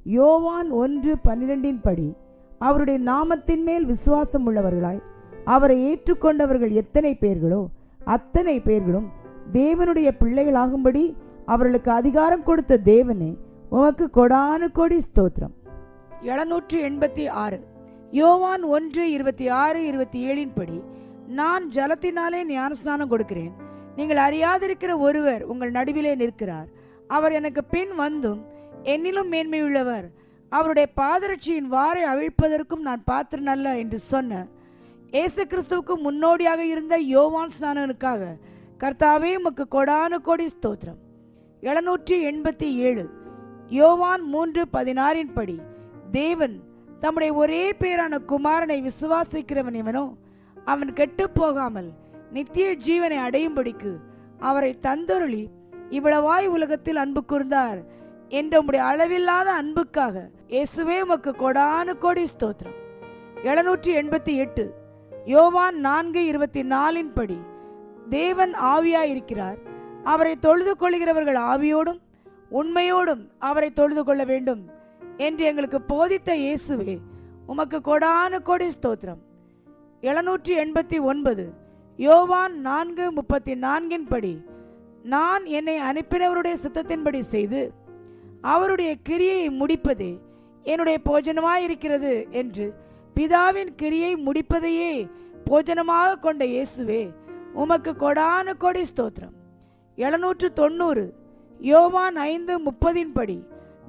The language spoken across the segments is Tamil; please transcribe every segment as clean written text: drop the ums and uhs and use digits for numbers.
யோவான் 1:12 படி அவருடைய நாமத்தின் மேல் விசுவாசம் உள்ளவர்களாய் அவரை ஏற்றுக்கொண்டவர்கள் எத்தனை பேர்களோ அத்தனை பேர்களும் தேவனுடைய பிள்ளைகளாகும்படி அவர்களுக்கு அதிகாரம் கொடுத்த தேவனே, உமக்கு கொடானு கொடி ஸ்தோத்திரம். 786 யோவான் 1:26-27 படி, நான் ஜலத்தினாலே ஞானஸ்நானம் கொடுக்கிறேன். நீங்கள் அறியாதிருக்கிற ஒருவர் உங்கள் நடுவிலே நிற்கிறார். அவர் எனக்கு பின் வந்தும் என்னிலும் மேன்மையுள்ளவர். அவருடைய பாதரட்சியின் வாரை அவிழ்ப்பதற்கும் நான் பாத்திரன் அல்ல என்று சொன்ன இயேசு கிறிஸ்துவுக்கு முன்னோடியாக இருந்த யோவான் ஸ்நானனுக்காக கர்த்தாவே, உமக்கு கொடானு கொடி ஸ்தோத்திரம். 787 யோவான் 3:16 படி, தேவன் தம்முடைய ஒரே பேரான குமாரனை விசுவாசிக்கிறவன் எவனோ அவன் கெட்டு போகாமல் நித்திய ஜீவனை அடையும்படிக்கு அவரை தந்தருளி இவ்வளவாய் உலகத்தில் அன்பு கூர்ந்தார் என்ற உம்முடைய அளவில்லாத அன்புக்காக இயேசுவே, உமக்கு கொடானு கொடி ஸ்தோத்திரம். 788 யோவான் 4:24 படி, தேவன் ஆவியாயிருக்கிறார். அவரை தொழுது கொள்கிறவர்கள் ஆவியோடும் உண்மையோடும் அவரை தொழுது கொள்ள வேண்டும் என்று எங்களுக்கு போதித்த இயேசுவே, உமக்கு கொடானு கொடி ஸ்தோத்திரம். 789 யோவான் 4:34 படி, நான் என்னை அனுப்பினவருடைய சித்தத்தின்படி செய்து அவருடைய கிரியையை முடிப்பதே என்னுடைய போஜனமாயிருக்கிறது என்று பிதாவின் கிரியை முடிப்பதையே போஜனமாக கொண்ட இயேசுவே, உமக்கு கொடானு கொடி ஸ்தோத்திரம். 790 யோவான் 5:30 படி,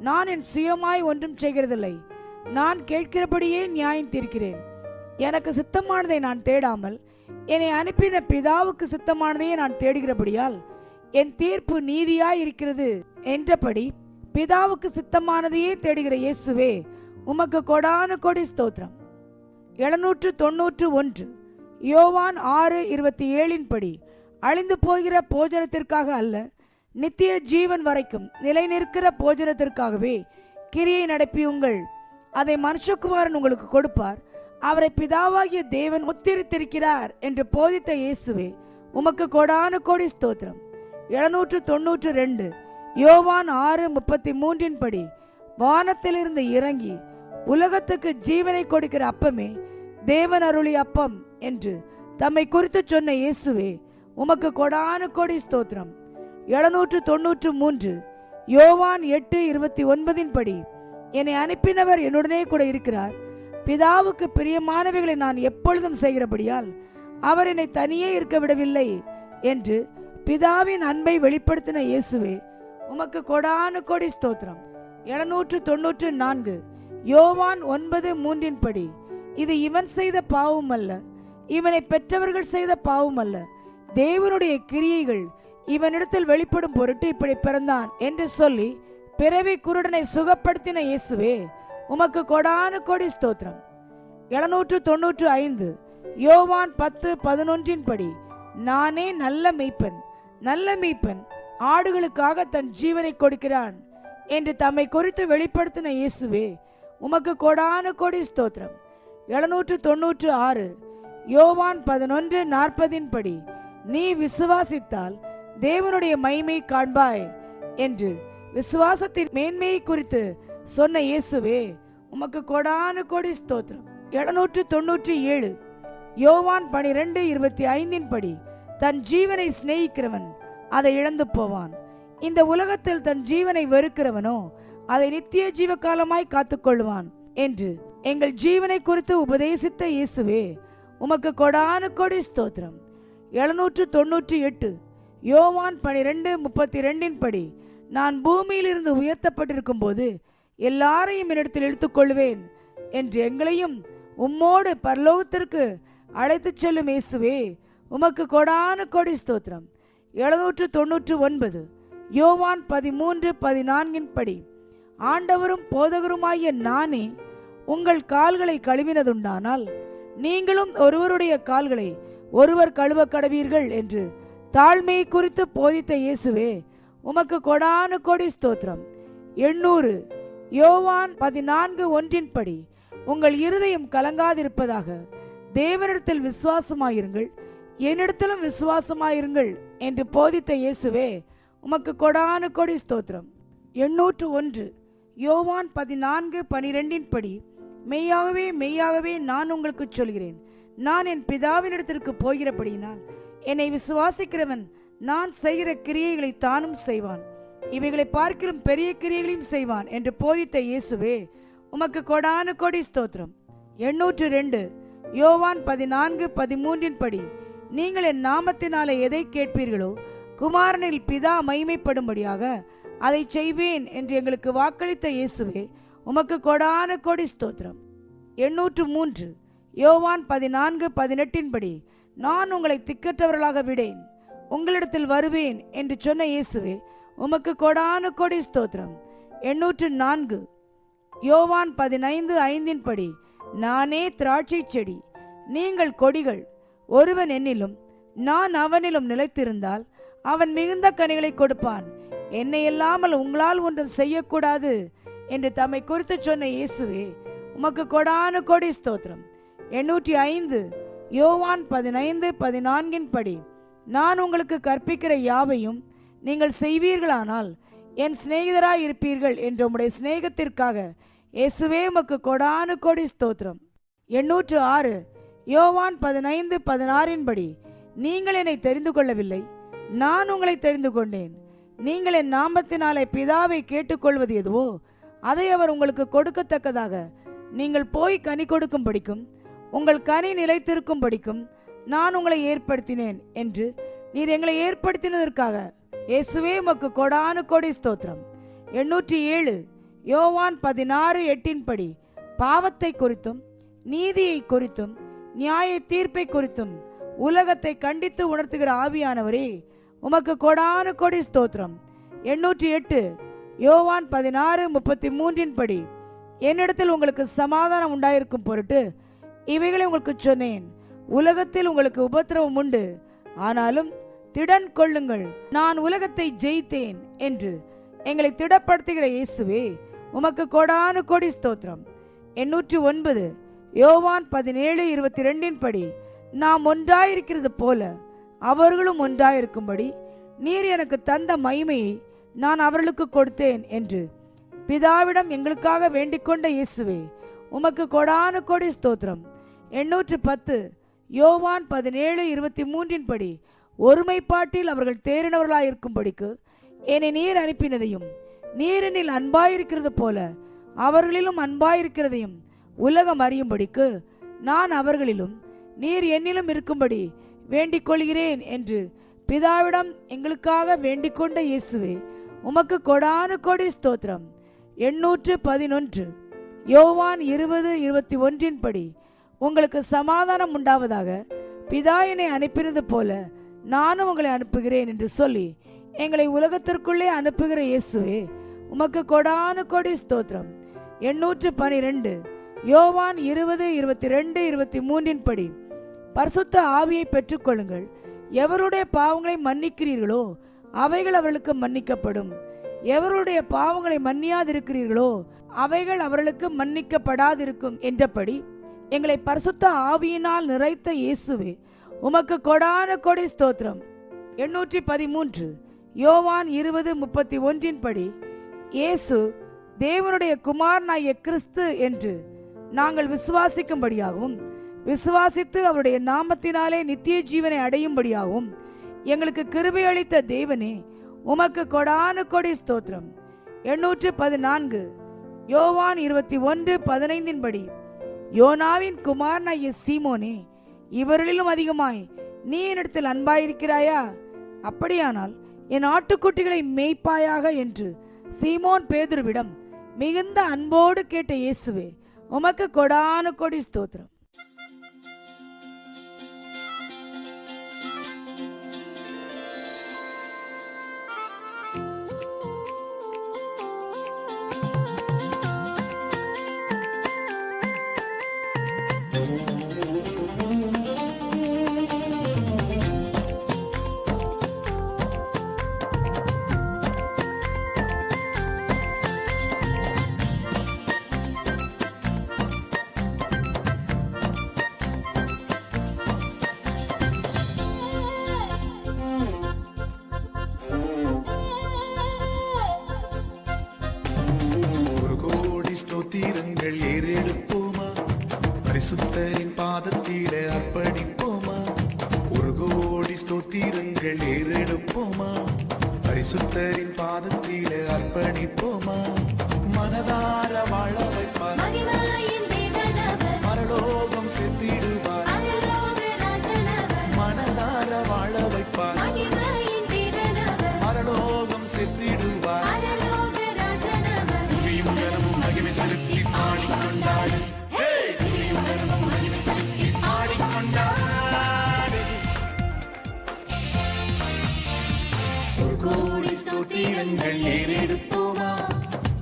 நான் என் சுயமாய் ஒன்றும் செய்கிறதில்லை, நான் கேட்கிறபடியே நியாயம் தீர்க்கிறேன். எனக்கு சித்தமானதை நான் தேடாமல் என்னை அனுப்பின பிதாவுக்கு சித்தமானதையே நான் தேடுகிறபடியால் என் தீர்ப்பு நீதியாய் இருக்கிறது என்றபடி பிதாவுக்கு சித்தமானதையே தேடுகிற இயேசுவே, உமக்கு கொடானு கொடி ஸ்தோத்திரம். 791 யோவான் 6:27 படி, அழிந்து போகிற போஜனத்திற்காக அல்ல, நித்திய ஜீவன் வரைக்கும் நிலை நிற்கிற போஜனத்திற்காகவே கிரியை நடப்பியுங்கள். அதை மனுஷகுமாரன் உங்களுக்கு கொடுப்பார். அவரை பிதாவாகிய தேவன் உத்தரித்திருக்கிறார் என்று போதித்த இயேசுவே, உமக்கு கொடானு கொடி ஸ்தோத்திரம். 792 யோவான் 6:33 படி, வானத்திலிருந்து இறங்கி உலகத்துக்கு ஜீவனை கொடுக்கிற அப்பமே தேவன் அருளி அப்பம் என்று தம்மை குறித்து சொன்ன இயேசுவே, உமக்கு கொடானு கொடி ஸ்தோத்திரம். 793 யோவான் 8:29 படி, என்னை அனுப்பினவர் என்னுடனே கூட இருக்கிறார். பிதாவுக்கு பிரியமானவைகளை நான் எப்பொழுதும் செய்கிறபடியால் அவர் என்னை தனியே இருக்க விடவில்லை என்று பிதாவின் அன்பை வெளிப்படுத்தின இயேசுவே, உமக்கு கொடானு கொடி ஸ்தோத்திரம். 794 யோவான் 9:3 படி, இது இவன் செய்த பாவம் அல்ல, இவனை பெற்றவர்கள் செய்த பாவம் அல்ல, தேவனுடைய கிரியைகள் இவனிடத்தில் வெளிப்படும் பொருட்டு இப்படி பிறந்தான் என்று சொல்லி பிறவி குருடனை சுகப்படுத்தின இயேசுவே, உமக்கு கொடானு கொடி ஸ்தோத்திரம். 795 யோவான் 10:11 படி, நானே நல்ல மெய்ப்பன், நல்ல மெய்ப்பன் ஆடுகளுக்காக தன் ஜீவனை கொடுக்கிறான் என்று தம்மை குறித்து வெளிப்படுத்தின இயேசுவே, உமக்கு கொடானு கொடி ஸ்தோத்திரம். 796 யோவான் 11:40 படி, நீ விசுவாசித்தால் தேவனுடைய மகிமை காண்பாய் என்று விசுவாசத்தின் மேன்மையை குறித்து சொன்ன இயேசுவே, உமக்கு கொடானு கொடி ஸ்தோத்திரம். 797 யோவான் 12:25 படி, தன் ஜீவனை சிநேகிக்கிறவன் அதை இழந்து போவான். இந்த உலகத்தில் தன் ஜீவனை வெறுக்கிறவனோ அதை நித்திய ஜீவ காலமாய் காத்துக்கொள்வான் என்று எங்கள் ஜீவனை குறித்து உபதேசித்த இயேசுவே, உமக்கு கொடானு கொடி ஸ்தோத்திரம். 798 யோவான் 12:32 படி, நான் பூமியில் இருந்து உயர்த்தப்பட்டிருக்கும் போது எல்லாரையும் என்னிடத்தில் இழுத்துக்கொள்வேன் என்று எங்களையும் உம்மோடு பரலோகத்திற்கு அழைத்து செல்லும் இயேசுவே, உமக்கு கொடானு கொடி ஸ்தோத்திரம். 799 யோவான் 13:14 படி, ஆண்டவரும் போதகருமாகிய நானே உங்கள் கால்களை கழுவினதுண்டானால் நீங்களும் ஒருவருடைய கால்களை ஒருவர் கழுவ கடவீர்கள் என்று தாழ்மையை குறித்து போதித்த இயேசுவே, உமக்கு கொடானு கொடி ஸ்தோத்திரம். 800 யோவான் 14:1 படி, உங்கள் இருதயம் கலங்காதிருப்பதாக, தேவனிடத்தில் விசுவாசமாயிருங்கள், என்னிடத்திலும் விசுவாசமாயிருங்கள் என்று போதித்த இயேசுவே, உமக்கு கொடானு கொடி ஸ்தோத்திரம். 801 யோவான் 14:12 படி, மெய்யாகவே மெய்யாகவே நான் உங்களுக்கு சொல்கிறேன், நான் என் பிதாவினிடத்திற்கு போகிறபடியினால் என்னை விசுவாசிக்கிறவன் நான் செய்கிற கிரியைகளை தானும் செய்வான், இவைகளை பார்க்கிலும் பெரிய கிரியைகளையும் செய்வான் என்று போதித்த இயேசுவே, உமக்கு கொடான கொடி ஸ்தோத்திரம். 802 யோவான் 14:13 படி, நீங்கள் என் நாமத்தினாலே எதை கேட்பீர்களோ குமாரனில் பிதா மகிமைப்படும்படியாக அதை செய்வேன் என்று எங்களுக்கு வாக்களித்த இயேசுவே, உமக்கு கொடான கொடி ஸ்தோத்திரம். 803 யோவான் 14:18 படி, நான் உங்களை திக்கற்றவர்களாக விடேன், உங்களிடத்தில் வருவேன் என்று சொன்ன இயேசுவே, உமக்கு கொடான கொடி ஸ்தோத்திரம். 804 யோவான் 15:5 படி, நானே திராட்சை செடி, நீங்கள் கொடிகள், ஒருவன் என்னிலும் நான் அவனிலும் நிலைத்திருந்தால் அவன் மிகுந்த கனிகளை கொடுப்பான், என்னை இல்லாமல் உங்களால் ஒன்றும் செய்யக்கூடாது என்று தம்மை குறித்து சொன்ன இயேசுவே, உமக்கு கொடான கொடி ஸ்தோத்திரம். 805 யோவான் 15:14 படி, நான் உங்களுக்கு கற்பிக்கிற யாவையும் நீங்கள் செய்வீர்களானால் என் சிநேகிதராய் இருப்பீர்கள் என்ற உம்முடைய சிநேகத்திற்காக இயேசுவே, உமக்கு கொடான கொடி ஸ்தோத்திரம். 806 யோவான் 15:16 படி, நீங்கள் என்னை தெரிந்து கொள்ளவில்லை, நான் உங்களை தெரிந்து கொண்டேன், நீங்கள் என் நாமத்தினாலே பிதாவை கேட்டுக்கொள்வது எதுவோ அதை அவர் உங்களுக்கு கொடுக்கத்தக்கதாக நீங்கள் போய் கனி கொடுக்கும் படிக்கும் உங்கள் கனி நிலைத்திருக்கும் படிக்கும் நான் உங்களை ஏற்படுத்தினேன் என்று நீர் எங்களை ஏற்படுத்தினதற்காக இயேசுவே, உமக்கு கொடான கொடி ஸ்தோத்திரம். 807 யோவான் 16:8 படி, பாவத்தை குறித்தும் நீதியை குறித்தும் நியாய தீர்ப்பை குறித்தும் உலகத்தை கண்டித்து உணர்த்துகிற ஆவியானவரே, உமக்கு கொடான கொடி ஸ்தோத்திரம். 808 யோவான் 16:33 படி, என்னிடத்தில் உங்களுக்கு சமாதானம் உண்டாயிருக்கும் பொருட்டு இவைகளை உங்களுக்கு சொன்னேன், உலகத்தில் உங்களுக்கு உபத்திரவம் உண்டு, ஆனாலும் திடன் கொள்ளுங்கள், நான் உலகத்தை ஜெயித்தேன் என்று எங்களை திடப்படுத்துகிற இயேசுவே, உமக்கு கொடான கொடி ஸ்தோத்திரம். 809 யோவான் 17:22 படி, நாம் ஒன்றாயிருக்கிறது போல அவர்களும் ஒன்றாயிருக்கும்படி நீர் எனக்கு தந்த மகிமையை நான் அவர்களுக்கு கொடுத்தேன் என்று பிதாவிடம் எங்களுக்காக வேண்டிக் கொண்ட இயேசுவே, உமக்கு கொடான கொடி ஸ்தோத்திரம். 810 யோவான் 17:23 படி, ஒருமைப்பாட்டில் அவர்கள் தேறினவர்களாயிருக்கும்படிக்கு என்னை நீர் அனுப்பினதையும் நீரினில் அன்பாயிருக்கிறது போல அவர்களிலும் அன்பாயிருக்கிறதையும் உலகம் அறியும்படிக்கு நான் அவர்களிலும் நீர் என்னிலும் இருக்கும்படி வேண்டிக் கொள்கிறேன் என்று பிதாவிடம் எங்களுக்காக வேண்டிக் கொண்ட இயேசுவே, உமக்கு கொடான கொடி ஸ்தோத்திரம். 811 யோவான் 20:21 படி, உங்களுக்கு சமாதானம் உண்டாவதாக பிதா என்னை அனுப்பினது போல நானும் உங்களை அனுப்புகிறேன் என்று சொல்லி எங்களை உலகத்திற்குள்ளே அனுப்புகிற இயேசுவே, உமக்கு கொடான கொடி ஸ்தோத்திரம். 812 யோவான் 20:22-23 படி, பரிசுத்த ஆவியை பெற்றுக்கொள்ளுங்கள், எவருடைய பாவங்களை மன்னிக்கிறீர்களோ அவைகள் அவர்களுக்கு மன்னிக்கப்படும், எவருடைய பாவங்களை மன்னியாதிருக்கிறீர்களோ அவைகள் அவர்களுக்கு மன்னிக்கப்படாதிருக்கும் என்றபடி எங்களை பரிசுத்த ஆவியினால் நிறைத்த இயேசுவே, உமக்கு கொடான கொடி ஸ்தோத்திரம். 813 யோவான் 20:31 படி, இயேசு தேவனுடைய குமாரனாகிய கிறிஸ்து என்று நாங்கள் விசுவாசிக்கும்படியாகவும் விசுவாசித்து அவருடைய நாமத்தினாலே நித்திய ஜீவனை அடையும்படியாகவும் எங்களுக்கு கிருபை அளித்த தேவனே, உமக்கு கொடான கொடி ஸ்தோத்திரம். 814 யோவான் 21:15 படி, யோனாவின் குமாரனாகிய சீமோனே, இவர்களிலும் அதிகமாய் நீ என்னிடத்தில் அன்பாயிருக்கிறாயா? அப்படியானால் என் ஆட்டுக்குட்டிகளை மேய்ப்பாயாக என்று சீமோன் பேதுருவிடம் மிகுந்த அன்போடு கேட்ட இயேசுவே, உமக்கு கொடான கொடி ஸ்தோத்திரம். ஸ்தோத்திரங்கள் ஏறெடுப்போமா, பரிசுத்தரின் பாதத்திலே அர்ப்பணிப்போமா. மனதார வாழ வைப்பார், பரலோகம் செத்திடுவார். மனதார வாழ வைப்பார், பரலோகம் செத்திடுவார். துதியும் கனமும் மகிமை செலுத்தி பாடிக்கொண்டாடு, துதியும் கனமும் மகிமை செலுத்தி பாடிக்கொண்டாடு. ஒரு கோடி ஸ்தோத்திரங்கள் ஏறெடுப்போமா,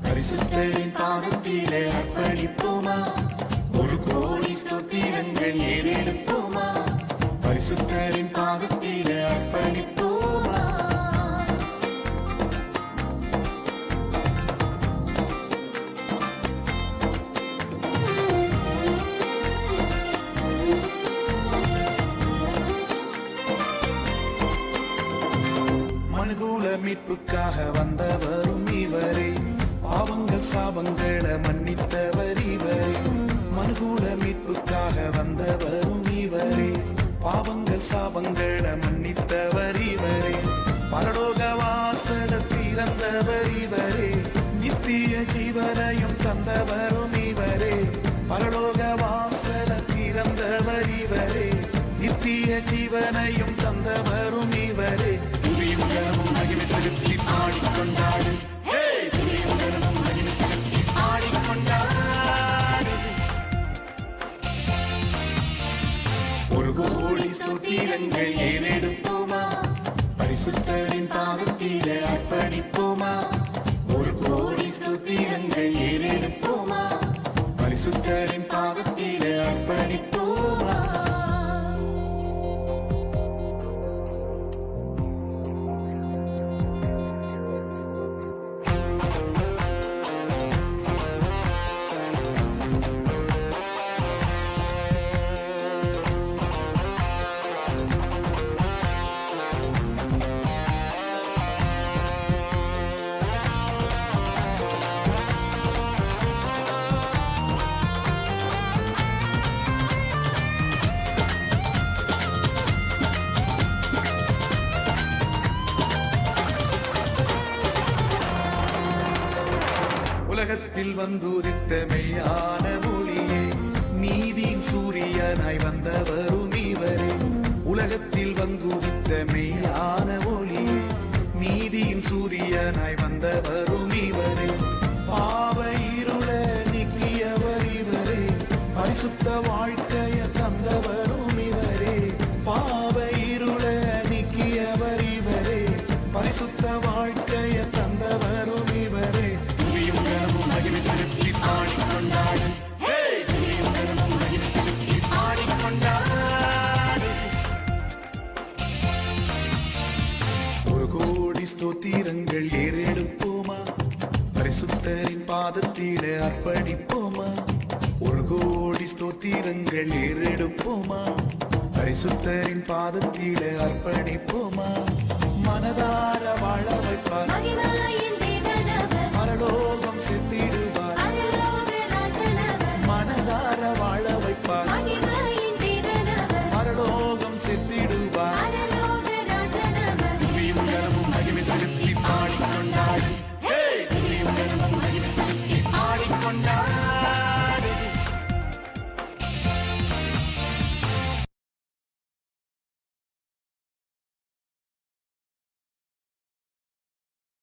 பரிசுத்தரின் பாதத்திலே அர்ப்பணிப்போமா. ஒரு கோடி ஸ்தோத்திரங்கள் ஏறெடுப்போமா, பரிசுத்தரின் பாதத்திலே அர்ப்பணிப்போமா. மனுகுல மீட்புக்காக வந்தவரும் இவரே, பாவங்கள் சாபங்களை மன்னித்தவர் இவரே. மனுகுல மீட்புக்காக வந்தவரும் இவரே, பாவங்கள் சாபங்களை மன்னித்தவர் இவரே. பரலோக வாசல திறந்தவர் இவரே, நித்திய ஜீவனையும் தந்தவரும் இவரே. பரலோக வாசல திறந்தவர் இவரே, நித்திய ஜீவனையும் தந்தவரும் இவரே. துதியும் கனமும் மகிமை செலுத்தி பாடிக்கொண்டாடு, துதியும் கனமும் மகிமை செலுத்தி பாடிக்கொண்டாடு. ஒரு கோடி ஸ்தோத்திரங்கள் ஏறெடுப்போமா, பரிசுத்தரின் பாதத்திலே அர்ப்பணிப்போமா. ஒரு கோடி ஸ்தோத்திரங்கள் ஏறெடுப்போமா, பரிசுத்தரின் பாதத்திலே அர்ப்பணிப்போமா. உலகத்தில் வந்துதித்த மெய்யான ஒளியே, நீதியின் சூரியனாய் வந்தவரும் இவரே. உலகத்தில் வந்துதித்த மெய்யான ஒளியே, நீதியின் சூரியனாய் வந்தவரும் இவரே. பாவ இருள நீக்கியவர் இவரே, பரிசுத்த வாழ்க்கைய தந்தவரும் இவரே. பாவ இருள நீக்கியவர் இவரே, பரிசுத்த வாழ்க்கைய தந்தவரும் இவரே. துதியும் கனமும் மகிமை செலுத்தி பாடிக்கொண்டாடு, துதியும் கனமும் மகிமை செலுத்தி பாடிக்கொண்டாடு. ஒரு கோடி ஸ்தோத்திரங்கள் ஏறெடுப்போமா, பரிசுத்தரின் பாதத்திலே அர்ப்பணிப்போமா. ஒரு கோடி ஸ்தோத்திரங்கள் ஏறெடுப்போமா, பரிசுத்தரின் பாதத்திலே அர்ப்பணிப்போமா. மனதார வாழ வைப்பார், பரலோகம் செத்திடுவார். மனதார வாழ வைப்பார், பரலோகம் செத்திடுவார். துதியும் கனமும் மகிமை செலுத்தி